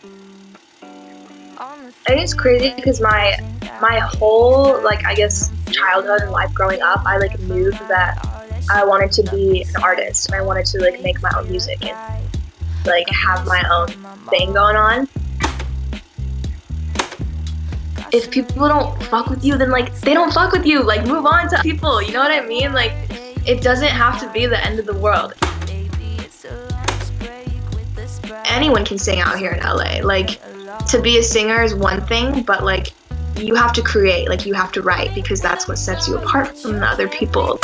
I think it's crazy because my whole I guess childhood and life growing up, I knew that I wanted to be an artist and I wanted to make my own music and have my own thing going on. If people don't fuck with you, then they don't fuck with you. Move on to people. You know what I mean? It doesn't have to be the end of the world. Anyone can sing out here in LA. To be a singer is one thing, but you have to create, you have to write, because that's what sets you apart from the other people.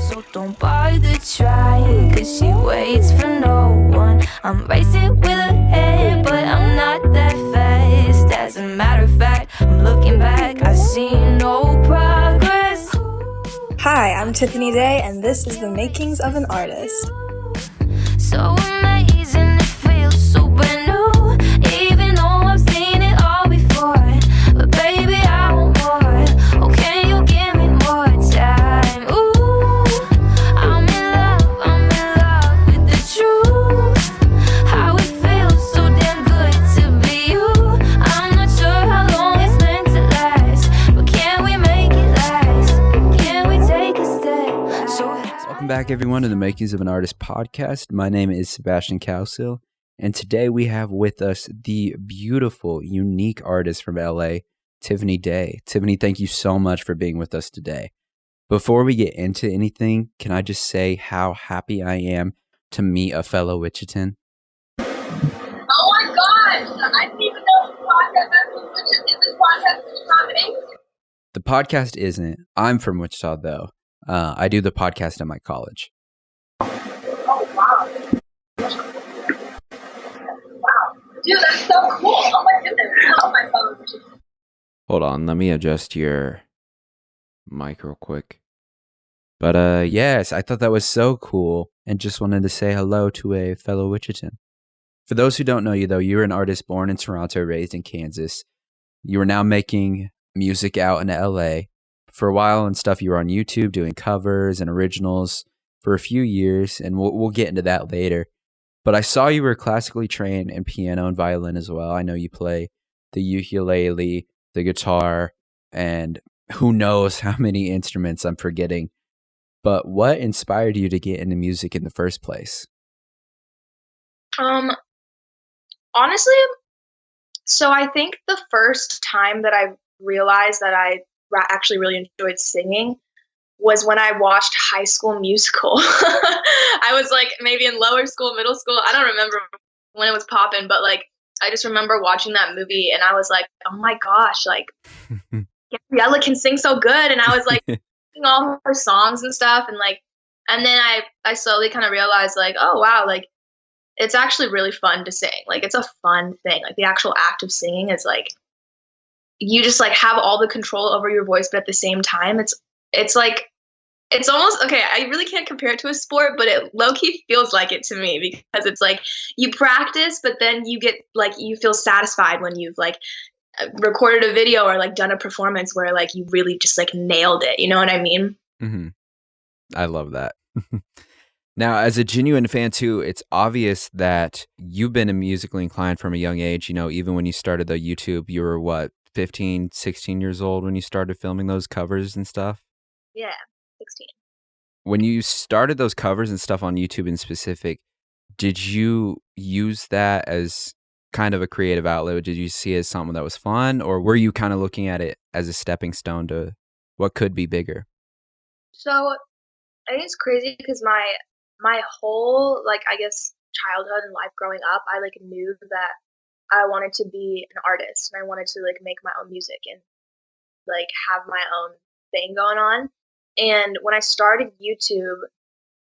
So don't bother trying, cause she waits for no one. I'm racing with her head, but I'm not that fast. As a matter of fact, I'm looking back, I see no progress. Hi, I'm Tiffany and I, and this is the makings of an artist. So amazing, it feels so brand new, even though I've seen it all before. But baby, I want more. Oh, can you give me more time? Ooh, I'm in love with the truth. How it feels so damn good to be you. I'm not sure how long it's meant to last, but can we make it last? Can we take a step? Welcome back, everyone, to the Makings of an Artist podcast. My name is Sebastian Cowsill, and today we have with us the beautiful, unique artist from LA, Tiffany Day. Tiffany, thank you so much for being with us today. Before we get into anything, can I just say how happy I am to meet a fellow Wichitan? Oh my gosh! I didn't even know this podcast is this podcast happening. The podcast isn't. I'm from Wichita, though. I do the podcast at my college. Oh wow! Wow, dude, that's so cool! Oh my goodness! Oh my phone. Hold on, let me adjust your mic real quick. But yes, I thought that was so cool and just wanted to say hello to a fellow Wichitan. For those who don't know you, though, you're an artist born in Toronto, raised in Kansas. You are now making music out in LA. For a while and stuff, you were on YouTube doing covers and originals for a few years, and we'll get into that later. But I saw you were classically trained in piano and violin as well. I know you play the ukulele, the guitar, and who knows how many instruments I'm forgetting. But what inspired you to get into music in the first place? Honestly, so I think the first time that I realized that I actually really enjoyed singing was when I watched High School Musical. I was maybe in lower school, middle school. I don't remember when it was popping, but I just remember watching that movie and I was like, oh my gosh, Gabriella can sing so good. And I was singing all her songs and stuff. And then I slowly kind of realized oh wow, it's actually really fun to sing. It's a fun thing. The actual act of singing is you just have all the control over your voice, but at the same time, it's almost okay. I really can't compare it to a sport, but it low key feels like it to me because it's you practice, but then you get you feel satisfied when you've recorded a video or done a performance where you really just nailed it. You know what I mean? Mm-hmm. I love that. Now, as a genuine fan too, it's obvious that you've been musically inclined from a young age. You know, even when you started the YouTube, you were what, 15, 16 years old when you started filming those covers and stuff? Yeah, 16. When you started those covers and stuff on YouTube in specific, did you use that as kind of a creative outlet? Did you see it as something that was fun, or were you kind of looking at it as a stepping stone to what could be bigger? So I think it's crazy because my whole I guess childhood and life growing up, I knew that I wanted to be an artist and I wanted to make my own music and have my own thing going on. And when I started YouTube,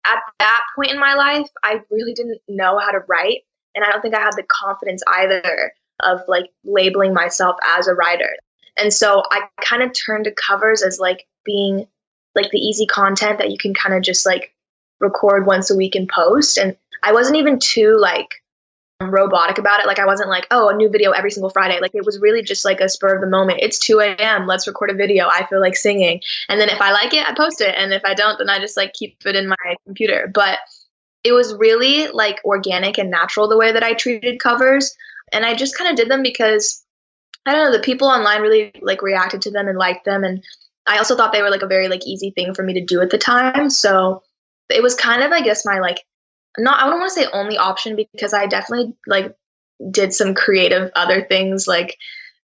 at that point in my life, I really didn't know how to write, and I don't think I had the confidence either of labeling myself as a writer. And so I kind of turned to covers as being the easy content that you can kind of just record once a week and post. And I wasn't even too robotic about it. I wasn't oh, a new video every single Friday. It was really just a spur of the moment. It's 2 a.m. Let's record a video. I feel like singing. And then if I like it, I post it. And if I don't, then I just keep it in my computer. But it was really organic and natural the way that I treated covers. And I just kind of did them because I don't know, the people online really like reacted to them and liked them, and I also thought they were like a very like easy thing for me to do at the time. So it was kind of, I guess, my like, not, I don't want to say only option, because I definitely like did some creative other things, like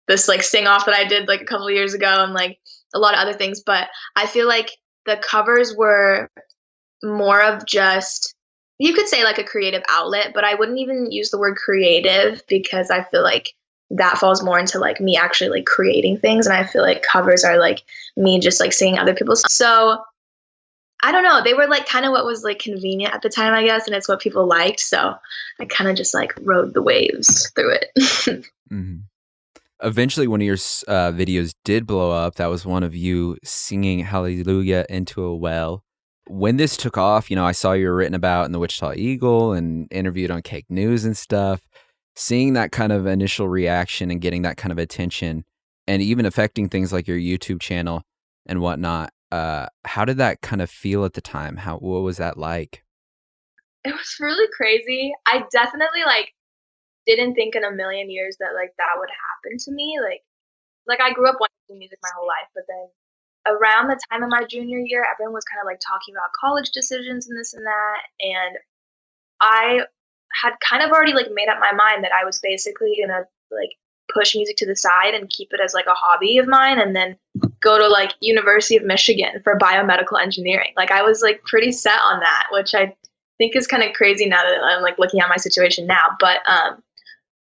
this like sing off that I did like a couple of years ago, and like a lot of other things. But I feel like the covers were more of just, you could say like a creative outlet, but I wouldn't even use the word creative, because I feel like that falls more into like me actually like creating things, and I feel like covers are like me just like singing other people's. So I don't know, they were like kind of what was like convenient at the time, I guess, and it's what people liked. So I kind of just like rode the waves through it. Mm-hmm. Eventually, one of your videos did blow up. That was one of you singing Hallelujah into a well. When this took off, I saw you were written about in the Wichita Eagle and interviewed on Cake News and stuff. Seeing that kind of initial reaction and getting that kind of attention, and even affecting things like your YouTube channel and whatnot, how did that kind of feel at the time? What was that like? It was really crazy. I definitely like didn't think in a million years that like that would happen to me. Like I grew up wanting to do music my whole life, but then around the time of my junior year, everyone was kind of like talking about college decisions and this and that, and I had kind of already like made up my mind that I was basically gonna like push music to the side and keep it as like a hobby of mine, and then go to like University of Michigan for biomedical engineering. Like I was like pretty set on that, which I think is kind of crazy now that I'm like looking at my situation now. But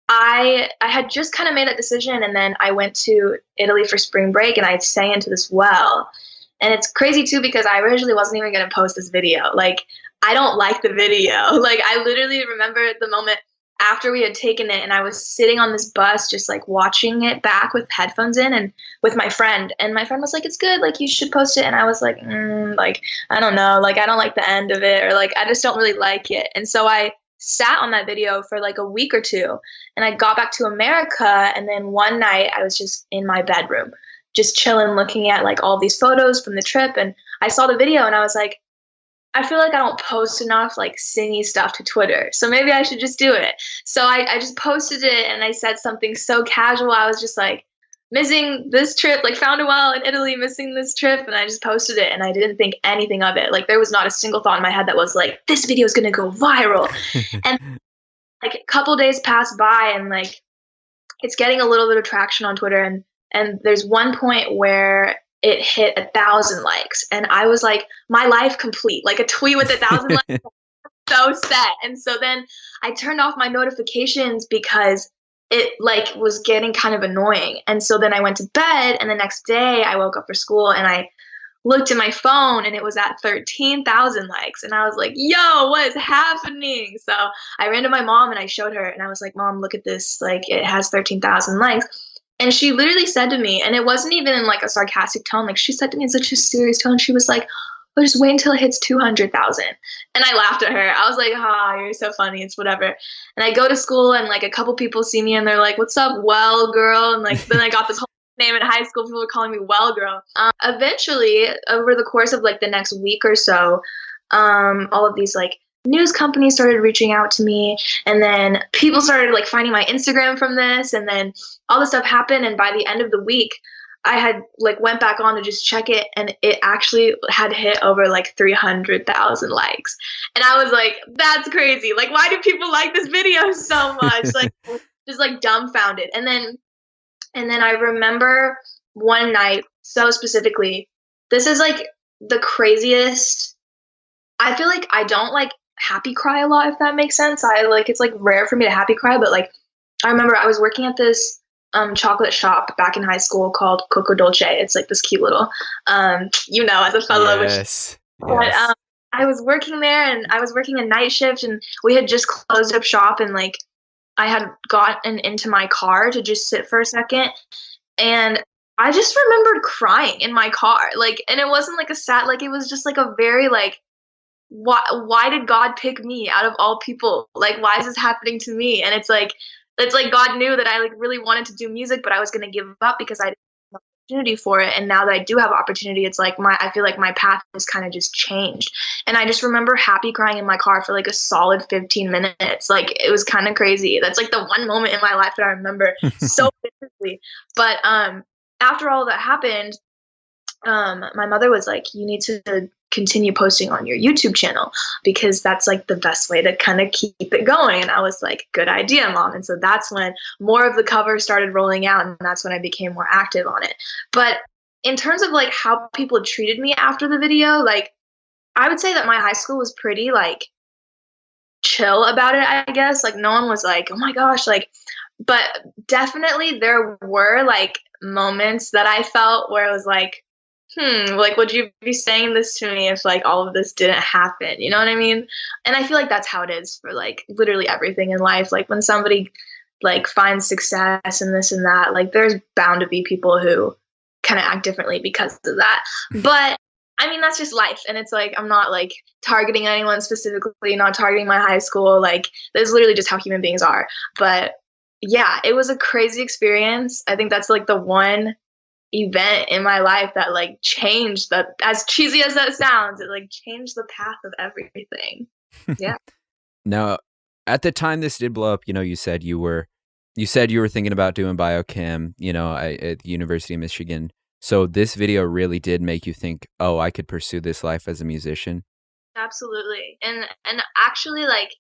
I had just kind of made that decision, and then I went to Italy for spring break, and I sang into this well. And it's crazy too, because I originally wasn't even going to post this video. Like, I don't like the video. Like, I literally remember the moment after we had taken it, and I was sitting on this bus just like watching it back with headphones in and with my friend. And my friend was like, "It's good. Like, you should post it." And I was like, like, I don't know. Like, I don't like the end of it, or like, I just don't really like it. And so I sat on that video for like a week or two, and I got back to America. And then one night I was just in my bedroom, just chilling, looking at like all these photos from the trip. And I saw the video, and I was like, I feel like I don't post enough like singy stuff to Twitter, so maybe I should just do it. So I just posted it, and I said something so casual. I was just like, missing this trip, like found a well in Italy, missing this trip. And I just posted it, and I didn't think anything of it. Like there was not a single thought in my head that was like, this video is going to go viral. And like a couple days passed by, and like it's getting a little bit of traction on Twitter. And there's one point where it hit 1,000 likes, and I was like, my life complete, like a tweet with 1,000 likes. So set. And so then I turned off my notifications because it like was getting kind of annoying. And so then I went to bed, and the next day I woke up for school, and I looked at my phone, and it was at 13,000 likes. And I was like, yo, what is happening? So I ran to my mom, and I showed her, and I was like, Mom, look at this. Like, it has 13,000 likes. And she literally said to me, and it wasn't even in like a sarcastic tone, like she said to me in such a serious tone, she was like, "Oh, just wait until it hits 200,000. And I laughed at her. I was like, you're so funny. It's whatever. And I go to school, and like a couple people see me, and they're like, what's up, well girl? And like, then I got this whole name in high school. People were calling me well girl. Eventually, over the course of like the next week or so, all of these like news companies started reaching out to me, and then people started like finding my Instagram from this, and then all this stuff happened. And by the end of the week, I had like went back on to just check it, and it actually had hit over like 300,000 likes. And I was like, that's crazy. Like, why do people like this video so much? Like, just like dumbfounded. And then I remember one night so specifically, this is like the craziest. I feel like I don't like happy cry a lot, if that makes sense. I like, it's like rare for me to happy cry, but like I remember I was working at this chocolate shop back in high school called Coco Dolce. It's like this cute little, as a fellow. Yes. But I was working there, and I was working a night shift, and we had just closed up shop, and like I had gotten into my car to just sit for a second, and I just remembered crying in my car. Like, and it wasn't like a sad, like it was just like a very like, why did God pick me out of all people? Like, why is this happening to me? And it's like God knew that I like really wanted to do music, but I was going to give up because I didn't know opportunity for it. And now that I do have opportunity, it's like I feel like my path has kind of just changed. And I just remember happy crying in my car for like a solid 15 minutes. Like it was kind of crazy. That's like the one moment in my life that I remember so vividly. But after all that happened, my mother was like, you need to continue posting on your YouTube channel because that's like the best way to kind of keep it going. And I was like, good idea, Mom. And so that's when more of the covers started rolling out, and that's when I became more active on it. But in terms of like how people treated me after the video, like I would say that my high school was pretty like chill about it, I guess. Like no one was like, oh my gosh, like, but definitely there were like moments that I felt where it was like, like, would you be saying this to me if like all of this didn't happen? You know what I mean? And I feel like that's how it is for like literally everything in life. Like when somebody like finds success and this and that, like there's bound to be people who kind of act differently because of that. But I mean, that's just life. And it's like, I'm not like targeting anyone specifically, not targeting my high school. Like that's literally just how human beings are. But yeah, it was a crazy experience. I think that's like the one event in my life that like changed that, as cheesy as that sounds, it like changed the path of everything. Yeah. Now, at the time this did blow up, you said you were thinking about doing biochem, at the University of Michigan. So this video really did make you think, oh, I could pursue this life as a musician. Absolutely. And actually like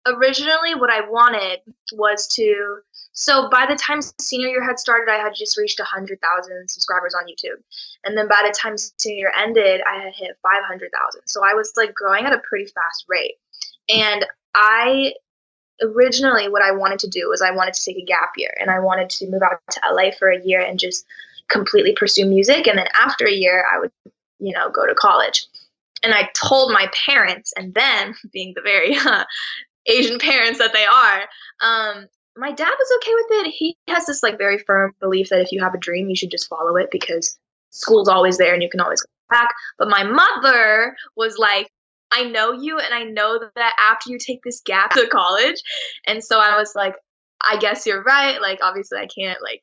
originally what I wanted was to, so by the time senior year had started, I had just reached 100,000 subscribers on YouTube. And then by the time senior year ended, I had hit 500,000. So I was like growing at a pretty fast rate. And originally what I wanted to do was I wanted to take a gap year and I wanted to move out to LA for a year and just completely pursue music. And then after a year, I would, go to college. And I told my parents, and then being the very Asian parents that they are, my dad was okay with it. He has this like very firm belief that if you have a dream, you should just follow it because school's always there and you can always go back. But my mother was like, I know you, and I know that after you take this gap to college. And so I was like, I guess you're right. Like, obviously I can't like,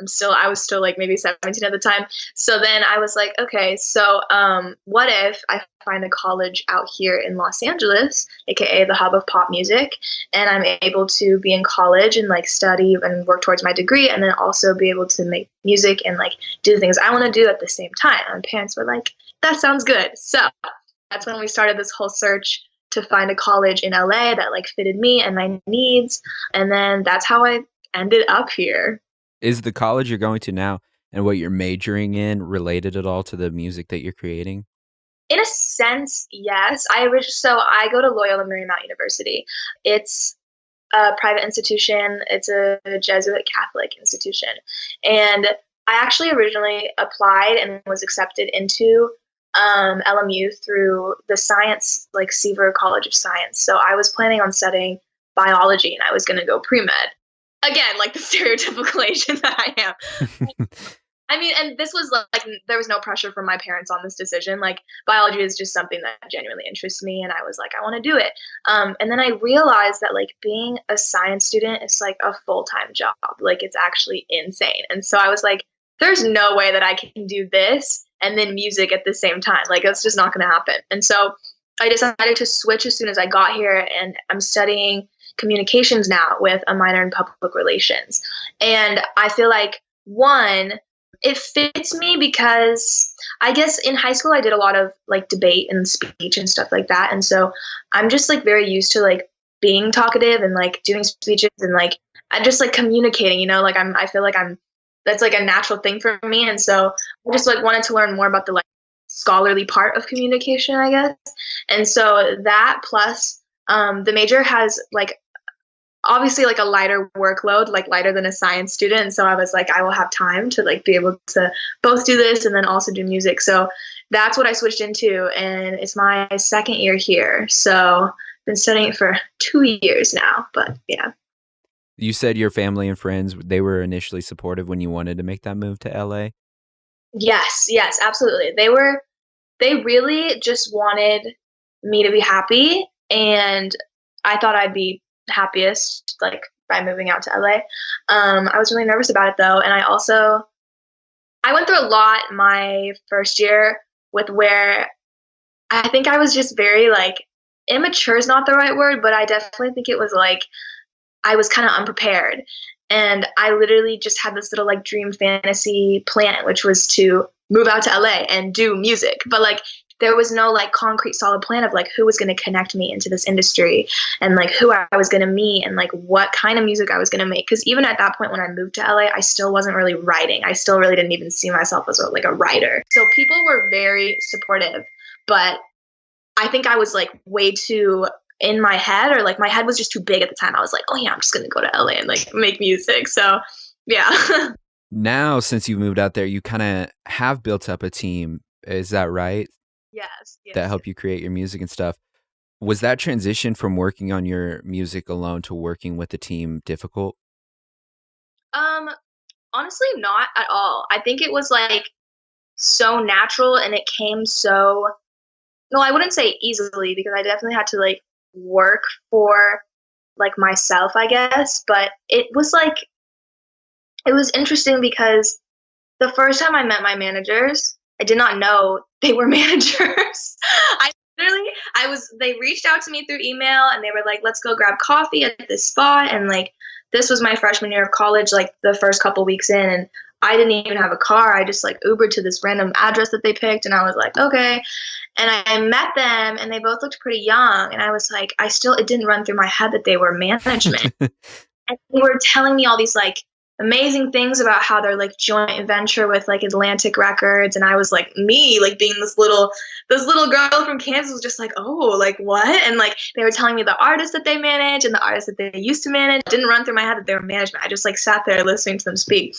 I was still like maybe 17 at the time. So then I was like, okay, so what if I find a college out here in Los Angeles, aka the hub of pop music, and I'm able to be in college and like study and work towards my degree, and then also be able to make music and like do the things I want to do at the same time. And my parents were like, that sounds good. So that's when we started this whole search to find a college in LA that like fitted me and my needs. And then that's how I ended up here. Is the college you're going to now and what you're majoring in related at all to the music that you're creating? In a sense, yes. So I go to Loyola Marymount University. It's a private institution. It's a Jesuit Catholic institution. And I actually originally applied and was accepted into LMU through the science, like Seaver College of Science. So I was planning on studying biology and I was going to go pre-med. Again, like the stereotypical Asian that I am. I mean, and this was like, there was no pressure from my parents on this decision. Like, biology is just something that genuinely interests me. And I was like, I want to do it. And then I realized that like being a science student is like a full-time job. Like, it's actually insane. And so I was like, there's no way that I can do this and then music at the same time. Like, it's just not going to happen. And so I decided to switch as soon as I got here, and I'm studying communications now with a minor in public relations. And I feel like, one, it fits me because I guess in high school I did a lot of like debate and speech and stuff like that. And so I'm just like very used to like being talkative and like doing speeches and like I'm just like communicating, like I feel like that's like a natural thing for me. And so I just like wanted to learn more about the like scholarly part of communication, I guess. And so that plus the major has like obviously like a lighter workload, like lighter than a science student. And so I was like, I will have time to like be able to both do this and then also do music. So that's what I switched into. And it's my second year here. So I've been studying it for 2 years now, but yeah. You said your family and friends, they were initially supportive when you wanted to make that move to LA? Yes, absolutely. They really just wanted me to be happy. And I thought I'd be happiest like by moving out to LA. I was really nervous about it though, and I I went through a lot my first year with where I think I was just very like immature is not the right word, but I definitely think it was like I was kind of unprepared. And I literally just had this little like dream fantasy plan, which was to move out to LA and do music. But like there was no like concrete solid plan of like who was going to connect me into this industry and like who I was going to meet and like what kind of music I was going to make. Because even at that point when I moved to LA, I still wasn't really writing. I still really didn't even see myself as like a writer. So people were very supportive, but I think I was like way too in my head, or like my head was just too big at the time. I was like, oh yeah, I'm just gonna go to LA and like make music. So yeah. Now, since you moved out there, you kind of have built up a team. Is that right? Yes, That yes. help you create your music and stuff. Was that transition from working on your music alone to working with a team difficult? Um, Honestly, not at all. I think it was like so natural and it came so, no, I wouldn't say easily because I definitely had to like work for like myself, I guess. But it was like, it was interesting because the first time I met my managers, I did not know they were managers. I literally, they reached out to me through email and they were like, let's go grab coffee at this spot. And like, this was my freshman year of college, like the first couple weeks in. And I didn't even have a car. I just like Ubered to this random address that they picked. And I was like, okay. And I met them and they both looked pretty young. And I was like, it didn't run through my head that they were management. And they were telling me all these like amazing things about how they're like joint venture with like Atlantic Records, and I was like me like being this little girl from Kansas was just like, oh, like what? And like they were telling me the artists that they manage and the artists that they used to manage. It didn't run through my head that they were management. I just like sat there listening to them speak.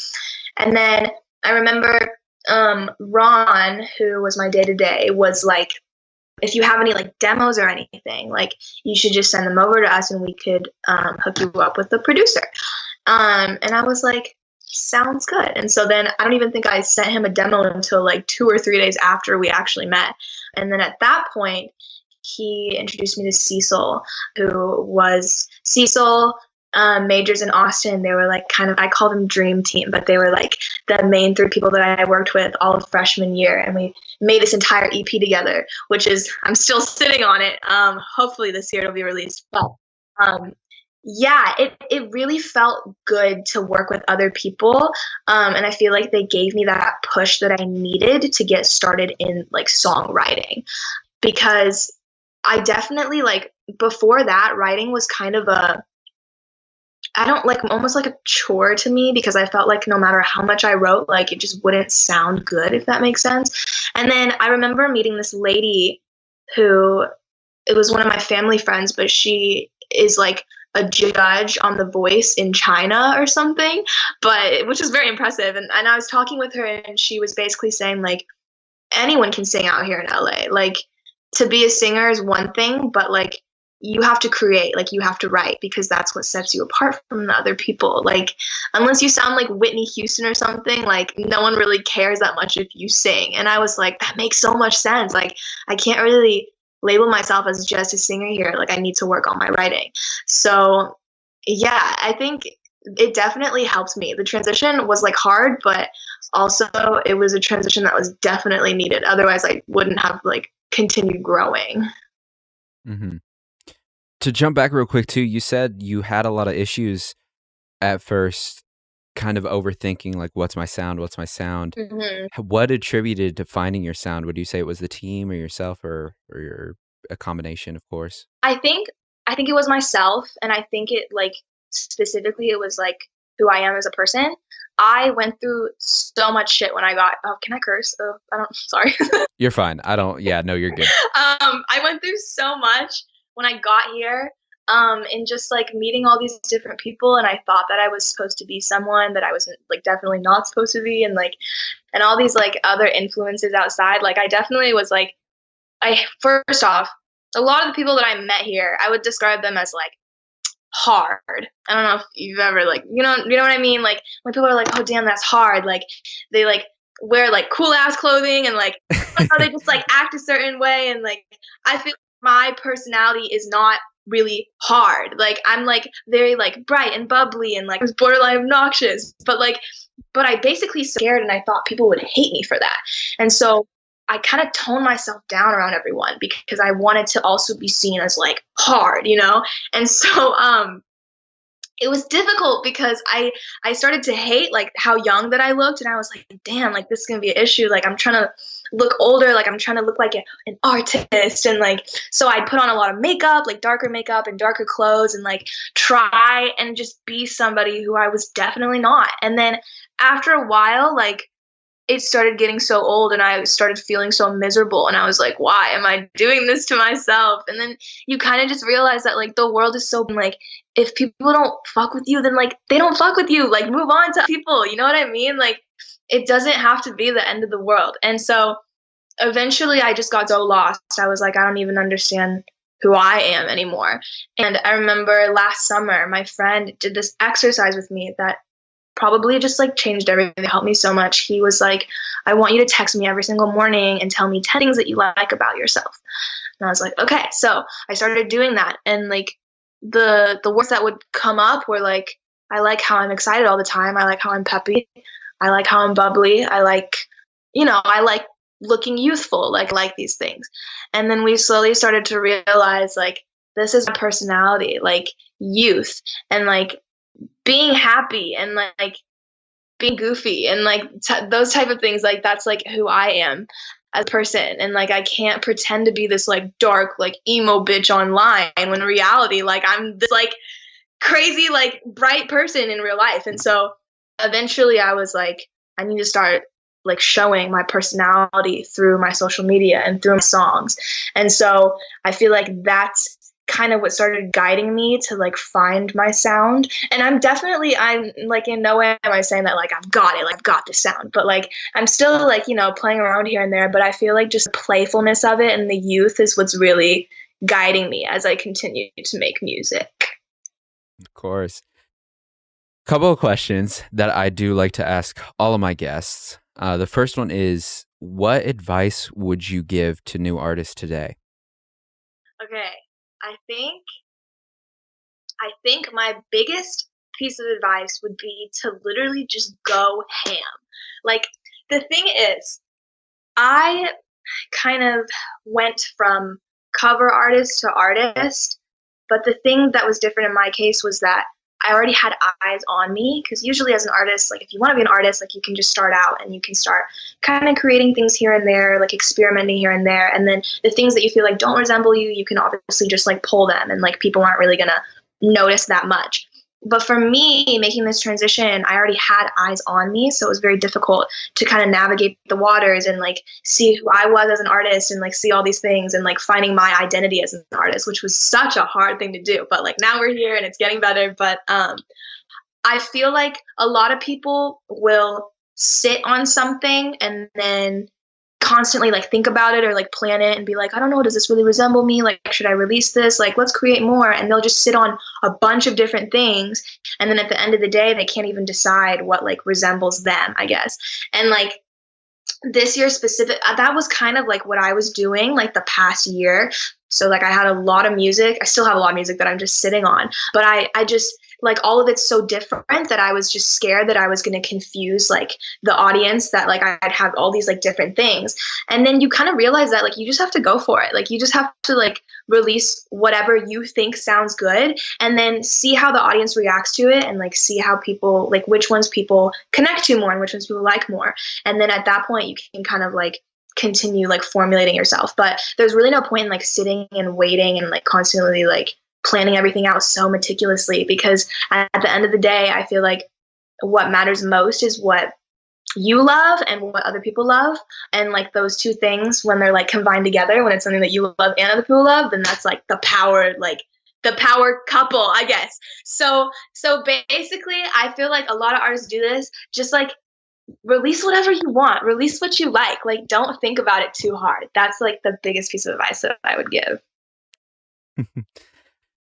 And then I remember Ron, who was my day-to-day, was like, if you have any like demos or anything, like you should just send them over to us and we could hook you up with the producer. And I was like, sounds good. And so then I don't even think I sent him a demo until like 2 or 3 days after we actually met. And then at that point, he introduced me to Cecil, who was Cecil, Majors in Austin. They were like kind of, I call them dream team, but they were like the main 3 people that I worked with all of freshman year. And we made this entire EP together, which is, I'm still sitting on it. Hopefully this year it'll be released. But yeah, it really felt good to work with other people. And I feel like they gave me that push that I needed to get started in like songwriting, because I definitely like before that writing was kind of I don't like almost like a chore to me, because I felt like no matter how much I wrote, like it just wouldn't sound good, if that makes sense. And then I remember meeting this lady who, it was one of my family friends, but she is like a judge on The Voice in China or something, but which is very impressive. And I was talking with her and she was basically saying like anyone can sing out here in LA. Like to be a singer is one thing, but like you have to create, like you have to write, because that's what sets you apart from the other people. Like unless you sound like Whitney Houston or something, like no one really cares that much if you sing. And I was like, that makes so much sense. Like I can't really label myself as just a singer here. Like I need to work on my writing. So yeah, I think it definitely helped me. The transition was like hard, but also it was a transition that was definitely needed. Otherwise I wouldn't have like continued growing. Mm-hmm. To jump back real quick too, you said you had a lot of issues at first, kind of overthinking like, what's my sound? Mm-hmm. What attributed to finding your sound? Would you say it was the team or yourself, or a combination, of course? I think it was myself, and I think it like specifically it was like who I am as a person. I went through so much shit when I got, oh, can I curse? Oh, I don't, sorry. You're fine. No, you're good. I went through so much when I got here, and just like meeting all these different people, and I thought that I was supposed to be someone that I was like definitely not supposed to be, and like, and all these like other influences outside. Like I definitely was like, first off, a lot of the people that I met here, I would describe them as like hard. I don't know if you've ever like, you know what I mean? Like when people are like, oh damn, that's hard. Like they like wear like cool ass clothing and like they just like act a certain way. And like, I feel my personality is not really hard. Like I'm like very like bright and bubbly and like borderline obnoxious, but like but I basically scared and I thought people would hate me for that. And so I kind of toned myself down around everyone because I wanted to also be seen as like hard, you know? And so it was difficult because I started to hate like how young that I looked, and I was like, damn, like this is gonna be an issue. Like I'm trying to look older, like I'm trying to look like an artist, and like so I'd put on a lot of makeup, like darker makeup and darker clothes, and like try and just be somebody who I was definitely not. And then after a while, like it started getting so old and I started feeling so miserable, and I was like, why am I doing this to myself? And then you kind of just realize that like the world is so like if people don't fuck with you, then like they don't fuck with you, like move on to people, you know what I mean? Like it doesn't have to be the end of the world. And so eventually I just got so lost. I was like, I don't even understand who I am anymore. And I remember last summer my friend did this exercise with me that probably just like changed everything. It helped me so much. He was like, I want you to text me every single morning and tell me 10 things that you like about yourself. And I was like, okay. So I started doing that. And like the words that would come up were like, I like how I'm excited all the time. I like how I'm peppy. I like how I'm bubbly. I like, I like looking youthful. Like, I like these things. And then we slowly started to realize like, this is my personality, like youth and like being happy and like being goofy and like those type of things. Like that's like who I am as a person. And like I can't pretend to be this like dark like emo bitch online when in reality like I'm this like crazy like bright person in real life. And so eventually I was like, I need to start like showing my personality through my social media and through my songs. And so I feel like that's kind of what started guiding me to like find my sound. And I'm like in no way am I saying that like I've got it, like I've got the sound, but like I'm still like, playing around here and there, but I feel like just the playfulness of it and the youth is what's really guiding me as I continue to make music. Of course. Couple of questions that I do like to ask all of my guests. The first one is, what advice would you give to new artists today? Okay. I think my biggest piece of advice would be to literally just go ham. Like the thing is, I kind of went from cover artist to artist, but the thing that was different in my case was that I already had eyes on me, because usually as an artist, like if you want to be an artist, like you can just start out and you can start kind of creating things here and there, like experimenting here and there, and then the things that you feel like don't resemble you, you can obviously just like pull them, and like people aren't really gonna notice that much. But for me, making this transition, I already had eyes on me, so it was very difficult to kind of navigate the waters and like see who I was as an artist and like see all these things and like finding my identity as an artist, which was such a hard thing to do. But like now we're here and it's getting better. But I feel like a lot of people will sit on something and then constantly like think about it or like plan it and be like, I don't know, does this really resemble me? Like, should I release this? Like, let's create more. And they'll just sit on a bunch of different things. And then at the end of the day, they can't even decide what like resembles them, I guess. And like this year specific, that was kind of like what I was doing like the past year. So like I had a lot of music. I still have a lot of music that I'm just sitting on, but I just like all of it's so different that I was just scared that I was going to confuse like the audience, that like I'd have all these like different things. And then you kind of realize that like you just have to go for it. Like you just have to like release whatever you think sounds good and then see how the audience reacts to it and like see how people like which ones people connect to more and which ones people like more. And then at that point you can kind of like continue like formulating yourself. But there's really no point in like sitting and waiting and like constantly like planning everything out so meticulously, because at the end of the day, I feel like what matters most is what you love and what other people love. And like those two things, when they're like combined together, when it's something that you love and other people love, then that's like the power couple, I guess. So basically I feel like a lot of artists do this, just like release whatever you want, release what you like don't think about it too hard. That's like the biggest piece of advice that I would give.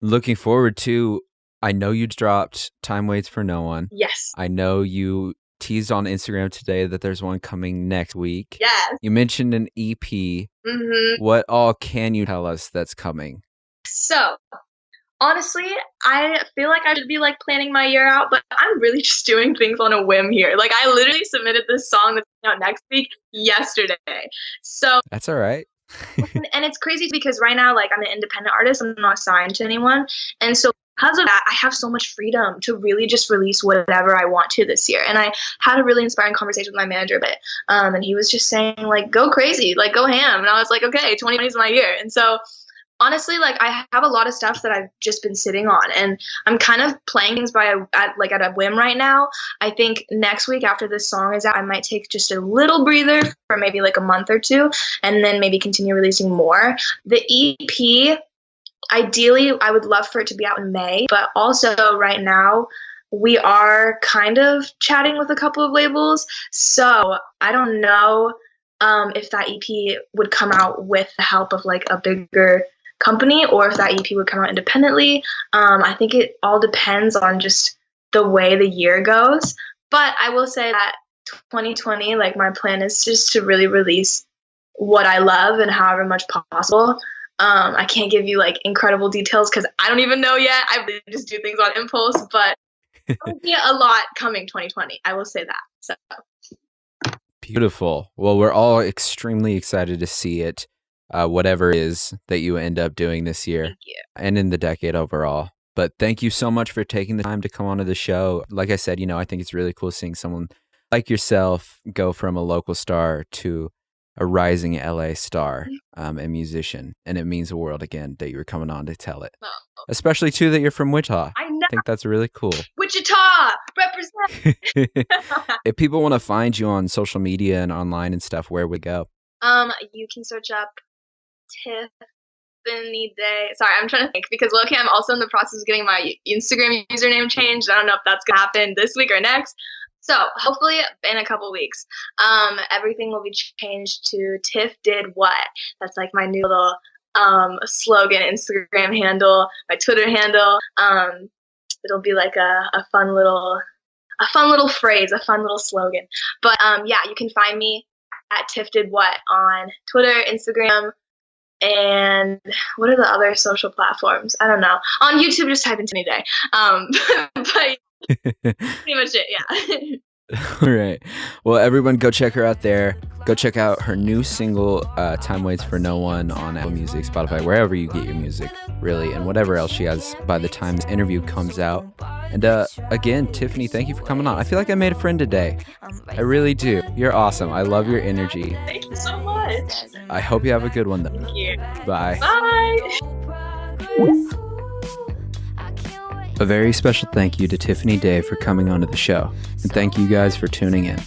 Looking forward to, I know you dropped Time Waits for No One. Yes. I know you teased on Instagram today that there's one coming next week. Yes. You mentioned an EP. Mm-hmm. What all can you tell us that's coming? So Honestly, I feel like I should be like planning my year out, but I'm really just doing things on a whim here. Like I literally submitted this song that's coming out next week yesterday. So That's all right. and it's crazy because right now, like I'm an independent artist, I'm not signed to anyone, and so because of that, I have so much freedom to really just release whatever I want to this year. And I had a really inspiring conversation with my manager, but and he was just saying like, go crazy, like go ham, and I was like, okay, 2020 is my year, and so honestly, like I have a lot of stuff that I've just been sitting on, and I'm kind of playing things at a whim right now. I think next week after this song is out, I might take just a little breather for maybe like a month or two, and then maybe continue releasing more. The EP, ideally, I would love for it to be out in May, but also right now we are kind of chatting with a couple of labels, so I don't know if that EP would come out with the help of like a bigger company or if that EP would come out independently. I think it all depends on just the way the year goes. But I will say that 2020, like my plan is just to really release what I love and however much possible. I can't give you like incredible details because I don't even know yet. I really just do things on impulse, but there'll be a lot coming 2020. I will say that. So Beautiful. Well, we're all extremely excited to see it, whatever it is that you end up doing this year thank you. and in the decade overall. But thank you so much for taking the time to come onto the show. Like I said, I think it's really cool seeing someone like yourself go from a local star to a rising LA star and musician. And it means the world again that you were coming on to tell it. Oh, Especially too that you're from Wichita. I know. I think that's really cool. Wichita, represent. If people want to find you on social media and online and stuff, where would go? You can search up Tiffany Day. Sorry, I'm trying to think because low-key I'm also in the process of getting my Instagram username changed. I don't know if that's gonna happen this week or next. So hopefully in a couple weeks, everything will be changed to Tiff did what. That's like my new little slogan, Instagram handle, my Twitter handle. It'll be like a fun little phrase, a fun little slogan. But yeah, you can find me at Tiff Did What on Twitter, Instagram, and what are the other social platforms? I don't know. On YouTube, just type in Tiffany Day. But pretty much it, yeah. All right. Well, everyone go check her out there. Go check out her new single, Time Waits for No One, on Apple Music, Spotify, wherever you get your music, really, and whatever else she has by the time this interview comes out. And again, Tiffany, thank you for coming on. I feel like I made a friend today. I really do. You're awesome. I love your energy. Thank you so much. I hope you have a good one, though. Thank you. Bye. Bye. A very special thank you to Tiffany Day for coming onto the show, and thank you guys for tuning in.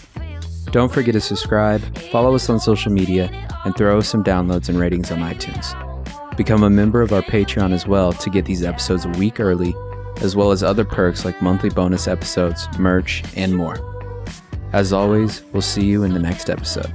Don't forget to subscribe, follow us on social media, and throw us some downloads and ratings on iTunes. Become a member of our Patreon as well to get these episodes a week early, as well as other perks like monthly bonus episodes, merch, and more. As always, we'll see you in the next episode.